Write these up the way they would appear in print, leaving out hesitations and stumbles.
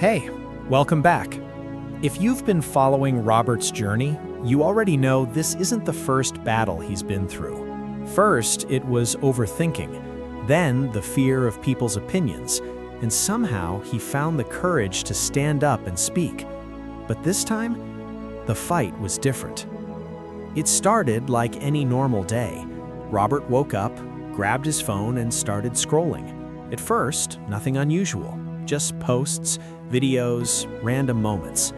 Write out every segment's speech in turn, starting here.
Hey, welcome back. If you've been following Robert's journey, you already know this isn't the first battle he's been through. First, it was overthinking, then the fear of people's opinions, and somehow he found the courage to stand up and speak. But this time, the fight was different. It started like any normal day. Robert woke up, grabbed his phone, and started scrolling. At first, nothing unusual, just posts, videos, random moments.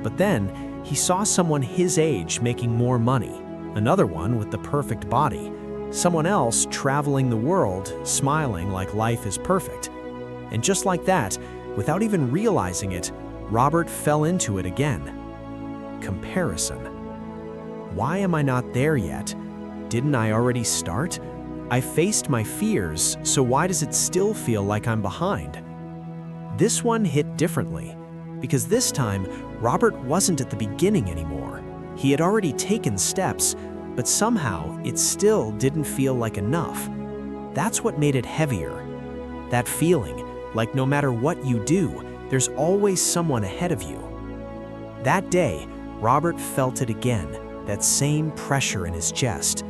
But then, he saw someone his age making more money, another one with the perfect body, someone else traveling the world, smiling like life is perfect. And just like that, without even realizing it, Robert fell into it again. Comparison. Why am I not there yet? Didn't I already start? I faced my fears, so why does it still feel like I'm behind? This one hit differently, because this time, Robert wasn't at the beginning anymore. He had already taken steps, but somehow it still didn't feel like enough. That's what made it heavier. That feeling, like no matter what you do, there's always someone ahead of you. That day, Robert felt it again, that same pressure in his chest.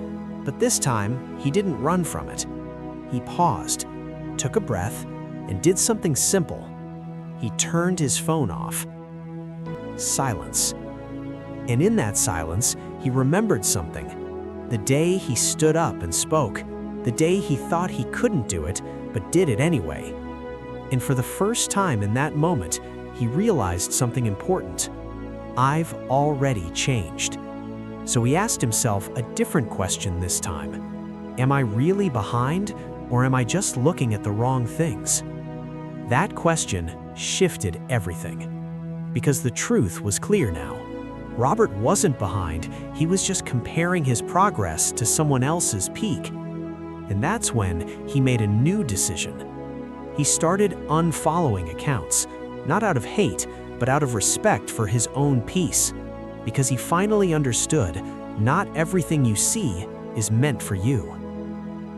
But this time, he didn't run from it. He paused, took a breath, and did something simple. He turned his phone off. Silence. And in that silence, he remembered something. The day he stood up and spoke. The day he thought he couldn't do it, but did it anyway. And for the first time in that moment, he realized something important. I've already changed. So he asked himself a different question this time. Am I really behind, or am I just looking at the wrong things? That question shifted everything. Because the truth was clear now. Robert wasn't behind, he was just comparing his progress to someone else's peak. And that's when he made a new decision. He started unfollowing accounts, not out of hate, but out of respect for his own peace. Because he finally understood, not everything you see is meant for you.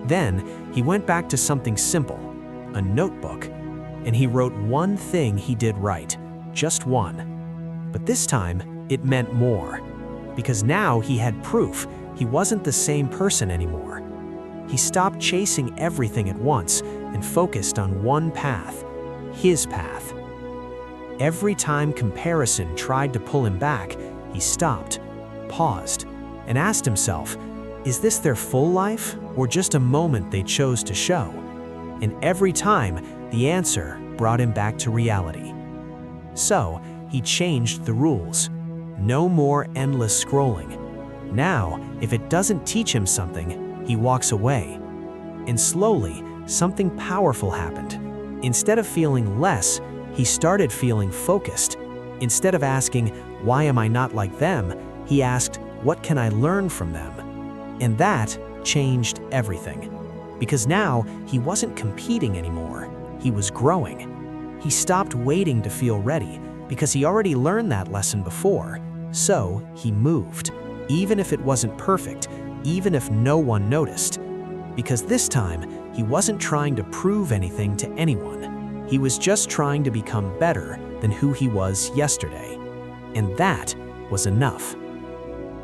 Then, he went back to something simple, a notebook, and he wrote one thing he did right, just one. But this time, it meant more, because now he had proof he wasn't the same person anymore. He stopped chasing everything at once and focused on one path, his path. Every time comparison tried to pull him back, he stopped, paused, and asked himself, is this their full life or just a moment they chose to show? And every time, the answer brought him back to reality. So, he changed the rules. No more endless scrolling. Now, if it doesn't teach him something, he walks away. And slowly, something powerful happened. Instead of feeling less, he started feeling focused. Instead of asking, why am I not like them? He asked, what can I learn from them? And that changed everything. Because now, he wasn't competing anymore. He was growing. He stopped waiting to feel ready, because he already learned that lesson before. So, he moved, even if it wasn't perfect, even if no one noticed. Because this time, he wasn't trying to prove anything to anyone. He was just trying to become better than who he was yesterday. And that was enough.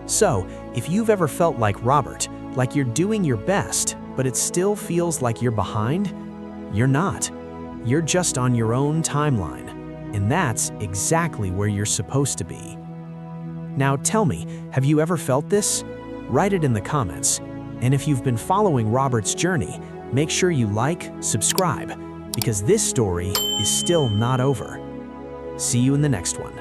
So, if you've ever felt like Robert, like you're doing your best, but it still feels like you're behind, you're not. You're just on your own timeline. And that's exactly where you're supposed to be. Now tell me, have you ever felt this? Write it in the comments. And if you've been following Robert's journey, make sure you like, subscribe, because this story is still not over. See you in the next one.